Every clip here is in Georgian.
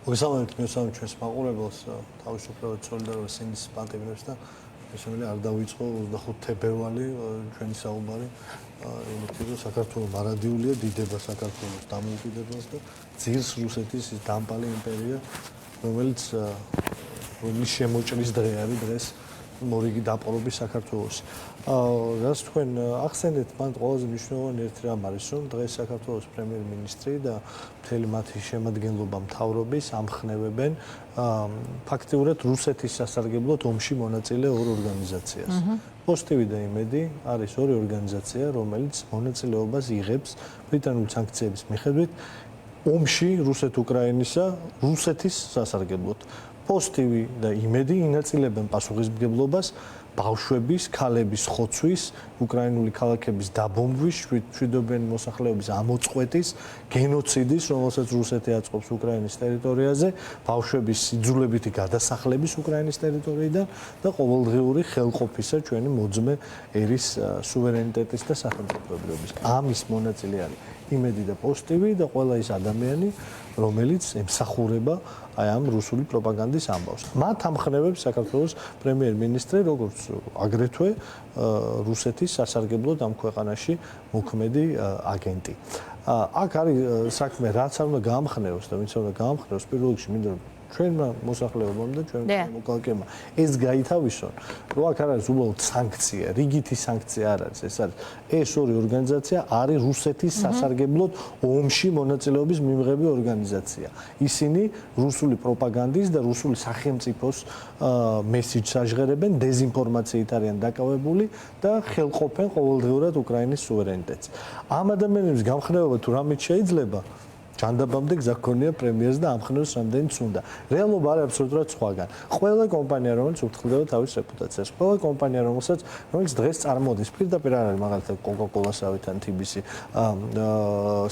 მოგესალმებით მისამ ჩვენს მაყურებელს თავისუფლად სოლიდარობის სინდის პატიმრებს და შესაძლოა არ დავიწყო 25 თებერვალი ჩვენი საუბარი იმითი რომ საქართველოს მარადიულია დიდება საქართველოს დამოუკიდებლობას და ძირს რუსეთის დამპალი იმპერია რომელიც შემოჭრის დღე არის დღეს მორიგი დაპყრობის საქართველოს. რაც თქვენ ახსენეთ, მან ყველაზე მნიშვნელოვანი ერთი რამ არის, რომ დღეს საქართველოს პრემიერ-მინისტრი და მთელი მათი შემადგენლობა მთავრობის ამხნევებენ ფაქტიურად რუსეთის სასარგებლოდ ომში მონაწილე ორ ორგანიზაციას. პოზიტივი და იმედი არის ორი ორგანიზაცია, რომელიც მონაწილეობას იღებს ბრიტანული სანქციების მიხედვით ომში რუსეთ-უკრაინისა რუსეთის სასარგებლოდ. პოზიტივი და იმედი ინაწილებენ პასუხისმგებლობას ბავშვების, ქალების ხოცვის, უკრაინული ქალაქების დაბომბვის, მშვიდობიანი მოსახლეობის ამოწყვეტის, გენოციდის, რომელსაც რუსეთი აწყობს უკრაინის ტერიტორიაზე, ბავშვების იძულებითი გადასახლების უკრაინის ტერიტორიიდან და ყოველდღიური ხელყოფისა ჩვენი მოძმე ერის სუვერენიტეტის და სახელმწიფოებრიობის. ამის მონაწილე არის იმედი და პოზიტივი და ყველა ის ადამიანი, რომელიც ემსახურება აი ამ რუსული პროპაგანდის ამბავს. მათ ამხნევებს საქართველოს პრემიერ-მინისტრი, როგორც აგრეთვე რუსეთის სასარგებლოდ ამ ქვეყანაში მოქმედი აგენტი. აქ არის საქმე, რაც არ უნდა გაამხნევოს და ვინც უნდა გაამხნევოს, პირველ რიგში მინდა ჩვენმა მოსახლეობამ და ჩვენ მოქალაქეებმა ეს გაითავისონ, რომ აქ არ არის უბრალოდ სანქცია, რიგითი სანქცია არ არის, ეს არის ეს ორი ორგანიზაცია არის რუსეთის სასარგებლოდ ომში მონაწილეობის მიმღები ორგანიზაცია. ისინი რუსული პროპაგანდის და რუსული სახელმწიფოს მესიჯს აჟღერებენ, დეზინფორმაციით არიან დაკავებული და ხელყოფენ ყოველდღიურად უკრაინის სუვერენიტეტს. ამ ადამიანების გამხნევება თუ რამით შეიძლება ჯანდაბამდე გზა გქონია პრემიერს და ამხნევს რამდენიც უნდა. რეალობა არის აბსოლუტურად სხვაგან. ყველა კომპანია, რომელიც უფრთხილდება თავის რეპუტაციას, ყველა კომპანია, რომელიც დღეს წარმოდის პირდაპირ არ არის მაგალითად Coca-Cola-სავით ან TBC,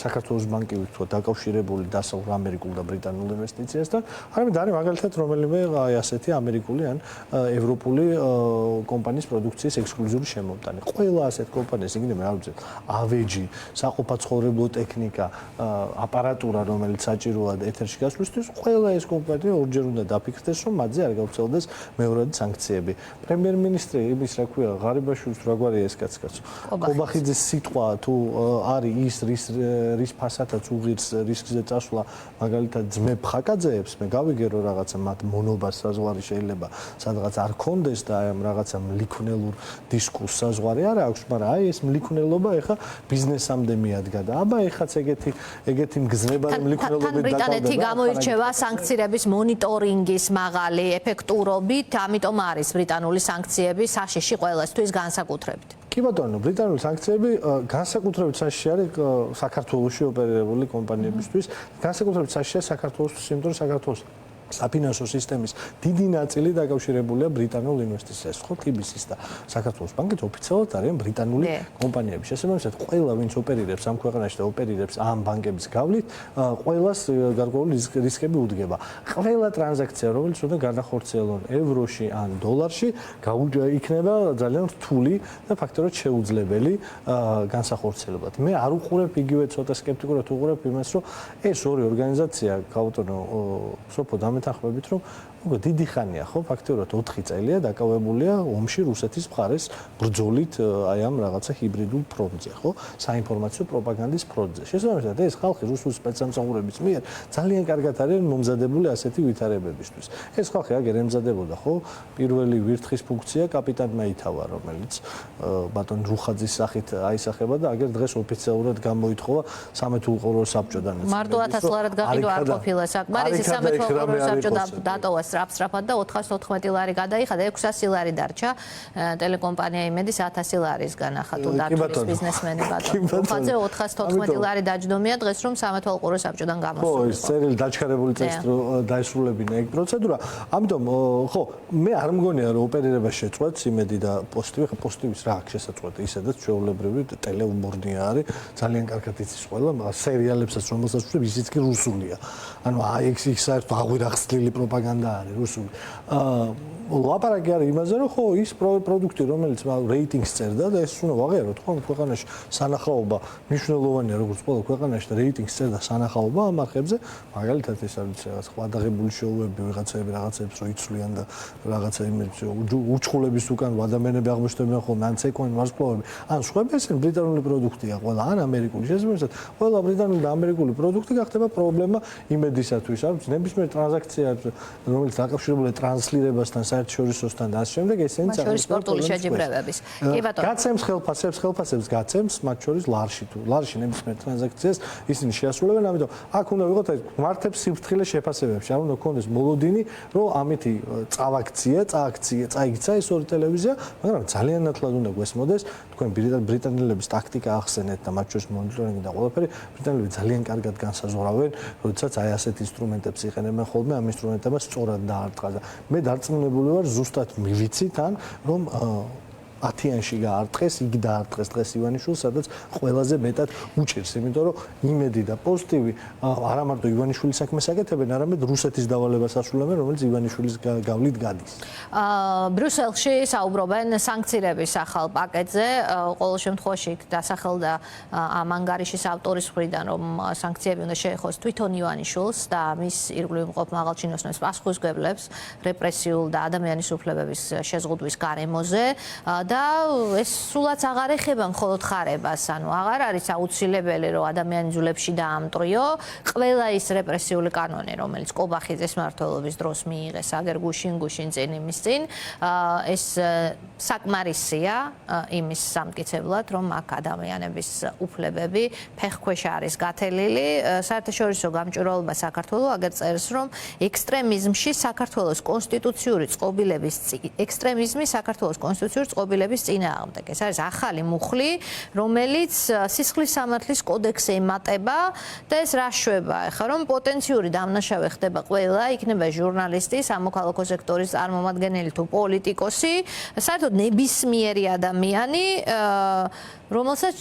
საქართველოს ბანკი ვთქვათ, დაკავშირებული დასავლურ ამერიკულ და ბრიტანულ ინვესტიციასთან, არამედ არის მაგალითად რომელიმე აი ასეთი ამერიკული ან ევროპული კომპანიის პროდუქციის ექსკლუზიური შემომტანი. ყველა ასეთ კომპანიას იგივე რა ვიცი, ავეჯი, საყოფაცხოვრებლო ტექნიკა, აპარატურა, რომელიც საჭიროა ეთერში გასვლისთვის, ყველა ეს კომპანია ორჯერ უნდა დაფიქრდეს, რომ მათზე არ გავრცელდეს მეორადი სანქციები. პრემიერ-მინისტრი იმის რა ქვია, ღარიბაშვილს რა გვარია ეს კაცკაცო. ყობახიძის სიტყვა თუ არის ის რის ფასადაც უღირს რისკზე წასვლა, მაგალითად ძმებ ხაკაძეებს, მე გავიგე რომ რაღაცა მათ მონობას საზღვარი შეიძლება სადღაც არ კონდეს და აი ამ რაღაცა მლიქვნელურ დისკურსს საზღვარი არ აქვს, მაგრამ აი ეს მლიქვნელობა ეხა ბიზნესამდე მიადგა და აბა ეხაც ეგეთი მგზნება მლიქვნელობით ბრიტანეთი გამოირჩევა სანქციების მონიტორინგის მაღალი ეფექტურობით, ამიტომ არის ბრიტანული სანქციები საშიში ყველასთვის განსაკუთრებით. კი ბატონო, ბრიტანული სანქციები განსაკუთრებით საშიში არის საქართველოში ოპერირებული კომპანიებისთვის, განსაკუთრებით საშიშია საქართველოსთვის, იმიტომ რომ საქართველოს საფინანსო სისტემის დიდი ნაწილი დაკავშირებულია ბრიტანულ ინვესტიციას. ხო, TBC-ს და საქართველოს ბანკიც ოფიციალურად არიან ბრიტანული კომპანიები. შესაბამისად, ყველა ვინც ოპერირებს ამ ქვეყანაში და ოპერირებს ამ ბანკების გავლით, ყველას გარკვეული რისკები უდგება. ყველა ტრანზაქცია, რომელიც უნდა განახორციელონ ევროში ან დოლარში, იქნება ძალიან რთული და ფაქტობრივად შეუძლებელი განსახორციელებლად. მე არ უყურებ იგივე ცოტა სკეპტიკურად უყურებ იმას, რომ ეს ორი ორგანიზაცია, გავუტონო სოფო დამეთანხმებით, რომ დიდი ხანია, ხო, ფაქტობრივად 4 წელია დაკავებულია ომში რუსეთის მხარეს ბრძოლით აი ამ რაღაცა ჰიბრიდულ ფრონტზე, ხო, საინფორმაციო პროპაგანდის ფრონტზე. შესაბამისად, ეს ხალხი რუსული სპეცსამსახურების მიერ ძალიან კარგად არიან მომზადებული ასეთი ვითარებებისთვის. ეს ხალხი აგერ ემზადებოდა, ხო, პირველი ვირთხის ფუნქცია კაპიტანმა ითავა, რომელიც ბატონ რუხაძის სახით აისახება და აგერ დღეს ოფიციალურად გამოითხოვა სამეთულყურო საბჭოდან. მარტო 1000 ლარად გაყიდვა არ ყოფილა საკმარისი სამეთულყურო საბჭო დატოვა სწრაფად და 414 ლარი გადაიხადა, 600 ლარი დარჩა ტელეკომპანია იმედის 1000 ლარის განახა თუ დათვლის ბიზნესმენი ბატონ რუხაძე 414 ლარი დაჯდომია დღეს რომ სამეთვალყურო საბჭოდან გამოსულა. ხო, ეს წერილი დაჩქარებული წესით დაისრულებინა ეგ პროცედურა. ამიტომ ხო, მე არ მგონია რომ ოპერირება შეწყვეტს იმედი და პოზიტივი, ხო, პოზიტივის რა აქვს შესაძლოა, ისედაც ჩვეულებრივი ტელეუმორნია არის, ძალიან კარგად იცის ყველა, სერიალებსაც რომელსაც ვშვებ ისიც კი რუსულია. ანუ აი ეს საერთოდ აღვირა გახსნილი პროპაგანდა არის რუსული. ლაპარაკი არის იმაზე, რომ ხო ის პროდუქტი, რომელიც რეიტინგს წერდა და ეს უნდა ვაღიაროთ, ხო, ქვეყანაში სანახაობა მნიშვნელოვანია, როგორც ყველა ქვეყანაში და რეიტინგს წერდა სანახაობა ამ არხებზე, მაგალითად ეს არის რაღაც ხვადაღებული შოუები, რაღაცებს რო იცვლიან და რაღაცა იმედს უჩხულების უკან ადამიანები აღმოჩნდებიან ხოლმე, ან ცეკვენ ვარსკვლავები, ან სხვები ესენ ბრიტანული პროდუქტია ყველა, ან ამერიკული. შესაბამისად, ყველა ბრიტანული და ამერიკული პროდუქტი გახდება პრობლემა იმედისათვის, არის ნებისმიერ ტრანზაქცია, რომელიც დაკავშირებულია ტრანსლირებასთან, საერთაშორისოსთან და ასე შემდეგ, ესენი შორის სპორტული შეჯიბრებების. კი ბატონო. გაცემს ხელფასებს გაცემს, მათ შორის ლარში თუ ლარში ნებისმიერ ტრანზაქციას ისინი შეასრულებენ, ამიტომ აქ უნდა ვიყოთ აი მართებს სიფრთხილე შეფასებებში, არ უნდა გქონდეს მოლოდინი, რომ ამითი წაიქცა ეს ორი ტელევიზია, მაგრამ ძალიან ნათლად უნდა გვესმოდეს, თქვენ ბრიტანელების ტაქტიკა ახსენეთ და მათ შორის მონიტორინგი და ყველაფერი, ბრიტანელები ძალიან კარგად განსაზღვრავენ, როდესაც აი ასეთ ინსტრუმენტებს იყენებენ ხოლმე, ამ ინსტრუმენტებს სწორად დაარტყა და მე დარწმუნებული ვარ ზუსტად მივიცი თან, რომ 10-იანში გაარტყეს, იგი დაარტყეს დღეს ივანიშვილს, სადაც ყველაზე მეტად უჭირს, იმიტომ რომ იმედი და პოზიტივი არა მარტო ივანიშვილის საქმეს აკეთებენ, არამედ რუსეთის დავალებას ასრულებენ, რომელიც ივანიშვილის გავლით გადის. ბრიუსელში საუბრობენ სანქციების ახალ პაკეტზე, ყოველ შემთხვევაში დასახელდა ამ ანგარიშის ავტორის მხრიდან, რომ სანქციები უნდა შეეხოს თვითონ ივანიშვილს და მის ირგვლივ მყოფ მაღალჩინოსნებს პასუხისმგებლებს რეპრესიულ და ადამიანის უფლებების შეზღუდვის გარემოზე. და ეს სულაც აღარ ეხება მხოლოდ ხარებას, ანუ აღარ არის აუცილებელი, რომ ადამიანის ძვლებში დაამტრიო ყველა ის რეპრესიული კანონი, რომელიც კობახიძის მმართველობის დროს მიიღეს, აგერ გუშინ წინ იმის წინ, ეს საკმარისია იმის სამტკიცებლად, რომ აქ ადამიანების უფლებები ფეხქვეშ არის გათელილი. საერთაშორისო გამჭვირვალობა საქართველოს აგერ წერს, რომ ექსტრემიზმი საქართველოს კონსტიტუციური წყობილების წინააღმდეგ. ეს არის ახალი მუხლი, რომელიც სისხლის სამართლის კოდექსზე იმატება და ეს რა შვება, ეხლა რომ პოტენციური დამნაშავე ხდება ყველა, იქნება ჟურნალისტი, სამოქალაქო სექტორის წარმომადგენელი თუ პოლიტიკოსი, საერთოდ ნებისმიერი ადამიანი, რომელსაც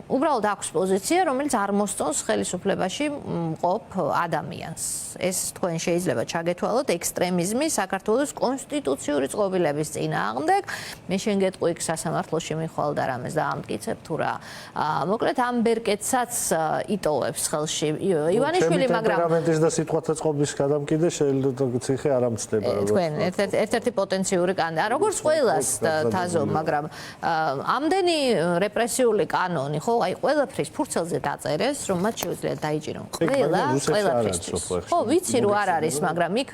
უბრალოდ აქვს პოზიცია, რომელიც არ მოსწონს ხელისუფლებაში მყოფ ადამიანს. ეს თქვენ შეიძლება ჩაგეთვალოთ ექსტრემიზმი საქართველოს კონსტიტუციური წყობილების წინააღმდეგ. მე შენ გეტყვი იქ სასამართლოში მიხვალ და რამეს დაამტკიცებ თუ რა. მოკლედ ამ ბერკეტსაც იტოვებს ხელში ივანიშვილი, მაგრამ ტემპერამენტის და სიტყვათა წყობის გადამკიდე შეიძლება ციხე არ ამცდება. თქვენ ერთ-ერთი პოტენციური კანდიდატი, როგორც ყველას თაზო, მაგრამ ამდენი რეპრესიული კანონი, ხო, აი ყველაფრის ფურცელზე დაწერეს, რომ მათ შეუძლიათ დაიჭირონ ყველაფრისთვის. ხო, ვიცი რომ არ არის, მაგრამ იქ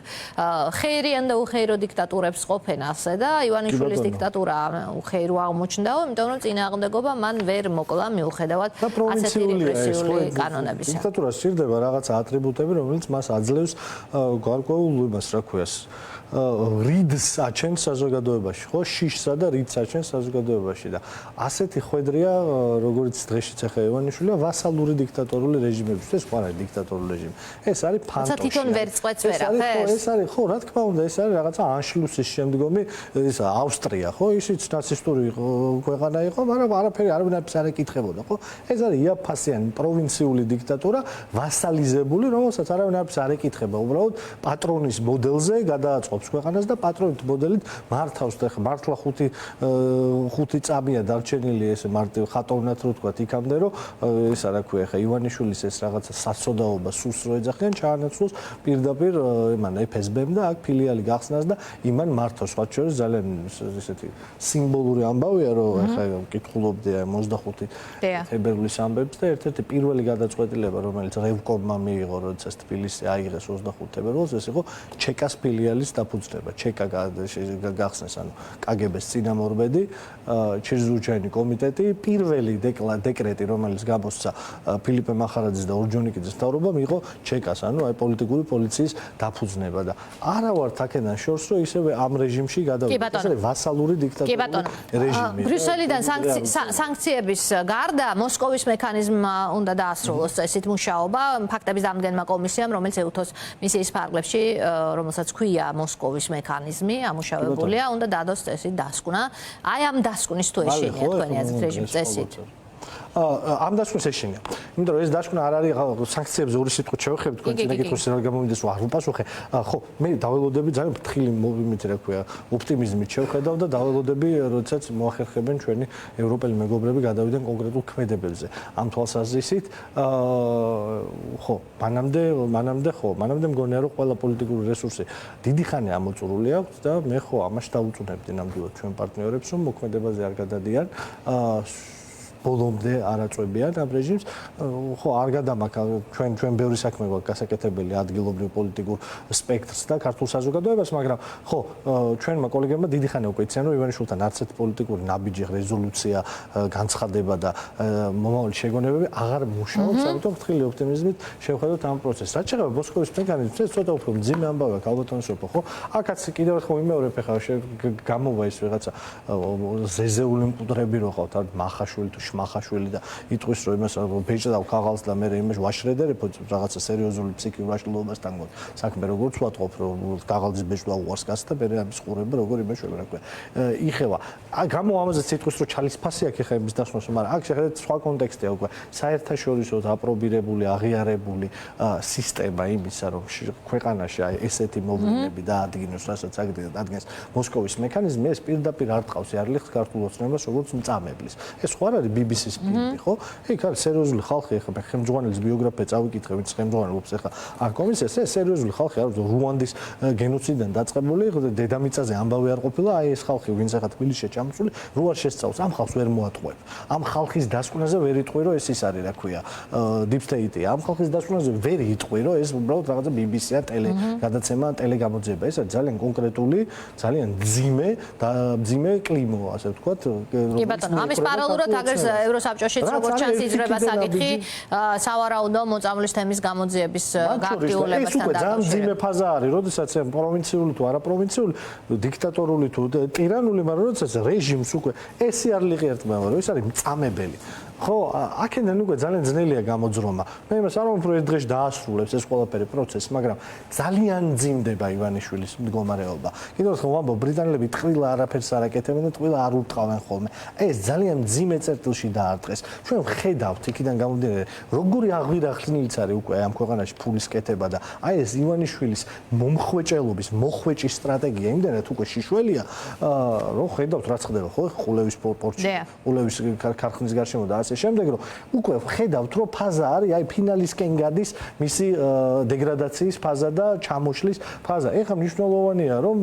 ხეირიან და უხეირო დიქტატურებს ყოფენ ასე და ივანიშვილის დიქტატურა უხეირო აღმოჩნდაო, იმიტომ რომ წინააღმდეგობა მან ვერ მოკლა მიუხედავად ასეთი რეპრესიული კანონებისა. დიქტატურა სჭირდება რაღაცა ატრიბუტები, რომელიც მას აძლევს გარკვეულ იმას, რა ქვია, რიდს აჩენს საზოგადოებაში, ხო, შიშსა და რიდს აჩენს საზოგადოებაში და ასეთი ხვედრია, როგორც დღეშიც ახლა ივანიშვილია, ვასალური დიქტატორული რეჟიმების, ეს ხო არის დიქტატორული რეჟიმი. ეს არის ფანტოში. თვითონ ვერ წყვეტს ვერაფერს. ეს არის, ხო, რა თქმა უნდა, ეს არის რაღაცა ანშლუსის შემდგომი, ეს ავსტრია, ხო, ისიც ნაცისტური ქვეყანა იყო, მაგრამ არაფერი არავინაირს არ ეკითხებოდა, ხო? ეს არის იაფფასიანი პროვინციული დიქტატურა, ვასალიზებული, რომელსაც არავინაირს არ ეკითხება, უბრალოდ პატრონის მოდელზე გადააწყობს ქვეყანას და პატრონით მოდელით მართავს და მართლა ხუთი წამია დარჩენილი ესე მარტივ ხატოვნად რო თქვა იქამდე რომ ესა რა ქვია ხა ივანიშვილის ეს რაღაცა საცოდაობა სულს რო ეძახიან ჩაანაცვლოს პირდაპირ იმან FSB-მ და აქ ფილიალი გახსნას და იმან მართავს მათ შორის ძალიან ესეთი სიმბოლური ამბავია რომ ხა მკითხულობდი 25 თებერვლის ამბებს და ერთ-ერთი პირველი გადაწყვეტილება რომელიც რევკომმა მიიღო როდესაც თბილისი აიღეს 25 თებერვალს ეს იყო ჩეკას ფილიალის დაფუძნება ჩეკა გახსნეს ანუ კგბ-ს წინამორბედი ჩირზუჩაინი კომიტეტი პირველი დეკრეტი რომელიც გამოსცა ფილიპე მახარაძის და ორჯონიკიძის მთავრობამ იყო ჩეკას ანუ აი პოლიტიკური პოლიციის დაფუძნება და არა ვართ აქედან შორს რომ ისევე ამ რეჟიმში გადავიდეთ ეს არის ვასალური დიქტატურული რეჟიმი ბრიუსელიდან სანქციების გარდა მოსკოვის მექანიზმმა უნდა დაასრულოს წესით მუშაობა ფაქტების დამდგენმა კომისიამ რომელიც ეუთოს მისიის ფარგლებში რომელსაც ქვია მოსკოვის მექანიზმი ამუშავებულია უნდა დადოს წესით დასკვნა აი ამ დასკვნის თუ ეშინია თქვენი აზრით რეჟიმის წესით ამ დასკვნას ეშინია. იმიტომ რომ ეს დასკვნა არ არის სანქციებზე ორი სიტყვით შევეხები თქვენ წინა კითხვის რა გამომიდეს არ ვუპასუხე. ხო, მე დაველოდები ძალიან ფრთხილი მოვიმით რა ქვია, ოპტიმიზმით შევხედავ და დაველოდები, როდესაც მოახერხებენ ჩვენი ევროპელი მეგობრები გადავიდნენ კონკრეტულ ქმედებებზე. ამ თვალსაზრისით, ხო, მანამდე მგონია რომ ყველა პოლიტიკური რესურსი დიდი ხანი ამოწურული აქვს და მე ხო ამაში დავუწუნებდი ნამდვილად ჩვენ პარტნიორებს რომ მოქმედებაზე არ გადადიან. ბოლომდე არ აწვევიან ამ რეჟიმს. ხო, არ გადამაქ ჩვენ ბევრი საქმე გვაქვს გასაკეთებელი ადგილობრივ პოლიტიკურ სპექტრს და ქართულ საზოგადოებას, მაგრამ ხო, ჩვენმა კოლეგებმა დიდი ხანი უკვე იციან, რომ ივანიშვილთან არც ერთი პოლიტიკური ნაბიჯი, რეზოლუცია, განცხადება და მომავალი შეგონებები აღარ მუშაობს, ამიტომ ფრთხილი ოპტიმიზმით შევხედოთ ამ პროცესს. რაც შეეხება მოსკოვის მექანიზმს, ეს ცოტა უფრო მძიმე ამბავი აქვს, ალბათონსოფო, ხო? აქაც კიდევ ერთხელ ვიმეორებ, ხა გამოვა ის ვიღაცა ზეზეული მკვდრები რო ყავთ, არ მახაშვილი თუ მახაშვილი და იტყვის რომ იმას ბეჭდავ ქაღალს და მე იმას ვაშრედერებ რაღაცა სერიოზული ფსიქიკურ აშლილობასთან გქონდა საქმე როგორც ვატყობ რომ ქაღალდის ბეჭდვა უარს გასცდა მე ამის ყურება როგორ იმეშვება რა ქვია იხევა გამო ამაზეც იტყვის რომ ჩალისფასი აქვს ხა იმის დასმოს მაგრამ აქ შეხედეთ სხვა კონტექსტია უკვე საერთაშორისო აპრობირებული აღიარებული სისტემა იმისა რომ ქვეყანაში აი ესეთი მოვლენები დაადგინოს რასაც ადგენს მოსკოვის მექანიზმი ეს პირდაპირ არ ტყავს იარლიხს ქართულ ოცნებას როგორც მწამებლის ეს ხო არ არის BBC-ის ფილმი, ხო? იქ არის სერიოზული ხალხი, ხა ხელმძღვანელის ბიოგრაფია წავიკითხე, ვინც ხელმძღვანელობს ახლა ამ კომისიას, ეს სერიოზული ხალხი არის, რუანდის გენოციდიდან დაწყებული, დედამიწაზე ამბავი არ ყოფილა, აი ეს ხალხი, ვინც ახლა თბილისში ჩამოსული, რო არ შესწავს, ამ ხალხს ვერ მოატყვევ. ამ ხალხის დასკვნაზე ვერ იტყვი, რომ ეს არის, რა ქვია, deep state-ია. ამ ხალხის დასკვნაზე ვერ იტყვი, რომ ეს უბრალოდ რაღაცა BBC-ა გადაცემა, ტელეგამოძიება. ეს არის ძალიან კონკრეტული, ძალიან მძიმე კლიმო, ასე ვთქვათ. კი ბატონო, ამის პარალელურად აგერ ევროსაბჭოშიც როგორც ჩანს იზრდება საკითხი სავარაუდო მოწამვლის თემის გამოძიების გააქტიურებასთან დაკავშირებით. ეს უკვე ძალიან მძიმე ფაზა არის, როდესაც პროვინციული თუ არაპროვინციული, დიქტატორული თუ ტირანული, მაგრამ როდესაც რეჟიმს უკვე ეს იარლიღი ერთმანეთს, რომ ეს არის მწამებელი. ხო, აქედან უკვე ძალიან ძნელია გამოძრომა. მე იმას არ ვამბობ, რომ ეს დღეში დაასრულებს ეს ყველაფერი პროცესი, მაგრამ ძალიან მძიმდება ივანიშვილის მდგომარეობა. კიდევ ერთხელ ვამბობ, ბრიტანელები ტყილა არაფერს არ აკეთებენ და ტყილა არ უტყავენ ხოლმე. ეს ძალიან მძიმე წერტილში დაარტყეს. ჩვენ ვხედავთ იქიდან გამომდინარე, როგორი აღვირახლინიც არის უკვე ამ ქვეყანაში ფულის კეთება და აი ეს ივანიშვილის მომხვეჭელობის, მოხვეჭის სტრატეგია იმდენად უკვე შიშველია, რომ ხედავთ რაც ხდება, ხო, ყულევის პორტში, ყულევის ქარხნის გარშემო და ასე შემდეგ რომ უკვე ვხედავთ რომ ფაზა არის აი ფინალისკენ გადის მისი დეგრადაციის ფაზა და ჩამოშლის ფაზა. ეხლა მნიშვნელოვანია რომ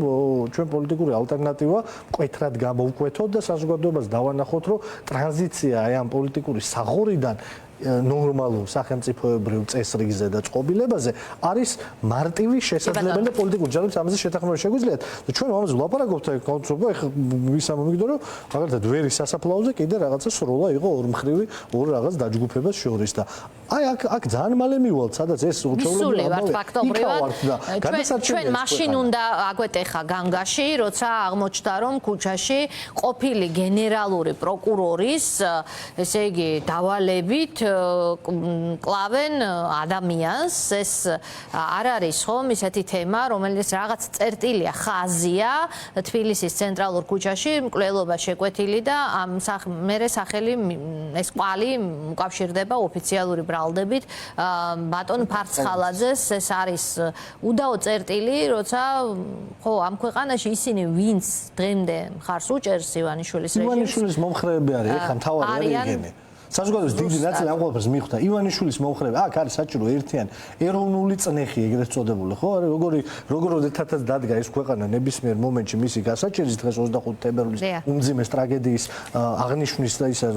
ჩვენ პოლიტიკური ალტერნატივა მკვეთრად გამოვკვეთოთ და საზოგადოებას დავანახოთ რომ ტრანზიცია აი ამ პოლიტიკური საღორიდან ნორმალურ სახელმწიფოებრივ წესრიგზე და წყობილებაზე არის მარტივი შესაძლებელი და პოლიტიკური ჯარების ამაზე შეთანხმება შეგვიძლიათ. ჩვენ ამაზე ვლაპარაკობთ კონცეფტი, ეხლა ვისა მომიგდო რომ მაგალითად ვერის სასაფლაოზე კიდე რაღაცა სროლა იყო ორმხრივი ორ რაღაც დაჯგუფებას შორის და აი აქ ძალიან მალე მივალთ, სადაც ეს უჩვეულებრივი ვართ ფაქტობრივად. ჩვენ მაშინ უნდა აგვეტეხა განგაში, როცა აღმოჩნდა რომ ქუჩაში ყოფილი გენერალური პროკურორის, ესე იგი, დავალებით კლავენ ადამიანს, ეს არ არის ხომ ისეთი თემა, რომელიც რაღაც წერტილია, ხაზია თბილისის ცენტრალურ ქუჩაში მკვლელობა შეკვეთილი და მერე სახელი ეს კვალი უკავშირდება ოფიციალური ბრალდებით ბატონ ფარცხალაძეს, ეს არის უდაო წერტილი, როცა ხო ამ ქვეყანაში ისინი ვინც დღემდე მხარს უჭერს ივანიშვილის რეჟიმს. ივანიშვილის მომხრეები არის, ეხლა მთავარი არის ეგენი. საზოგადოების დიდი ნაწილი ამ ყველაფერს მიხვდა. ივანიშვილის მომხრეები, აქ არის საჭირო ერთიანი ეროვნული წნეხი, ეგრეთ წოდებული, ხო? როგორ ერთადაც დადგა ეს ქვეყანა ნებისმიერ მომენტში მისი გასაჭირის დღეს 25 თებერვლის უმძიმეს ტრაგედიის აღნიშვნის და ისა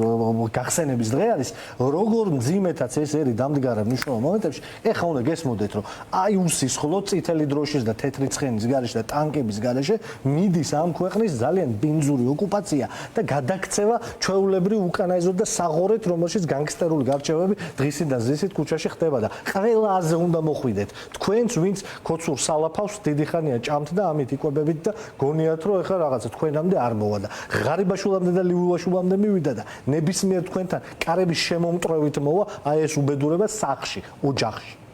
გახსენების დღე არის, როგორ მძიმეთაც ეს ერი დამდგარა მნიშვნელოვან მომენტებში. ეხლა უნდა გესმოდეთ, რომ აი უსისხლო წითელი დროშის და თეთრი ცხენის გარეშე და ტანკების გარეშე მიდის ამ ქვეყნის ძალიან ბინძური ოკუპაცია და გადაქცევა ჩვეულებრივ უკანაესოდ და საღორეთ რომელშიც განგსტერული გარჩევები დღისით და ზისით ქუჩაში ხდება და ყველაზე უნდა მოხვიდეთ თქვენც ვინც ქოცურ სალაფავს დიდი ხანია ჭამთ და ამით იკვებებით და გონიათ რომ ეხლა რაღაცა თქვენამდე არ მოვა და ღარიბაშვილამდე და ლიულაშვილამდე მივიდა და ნებისმიერ თქვენთან კარების შემომტვრევით მოვა აი ეს უბედურება სახლში ოჯახში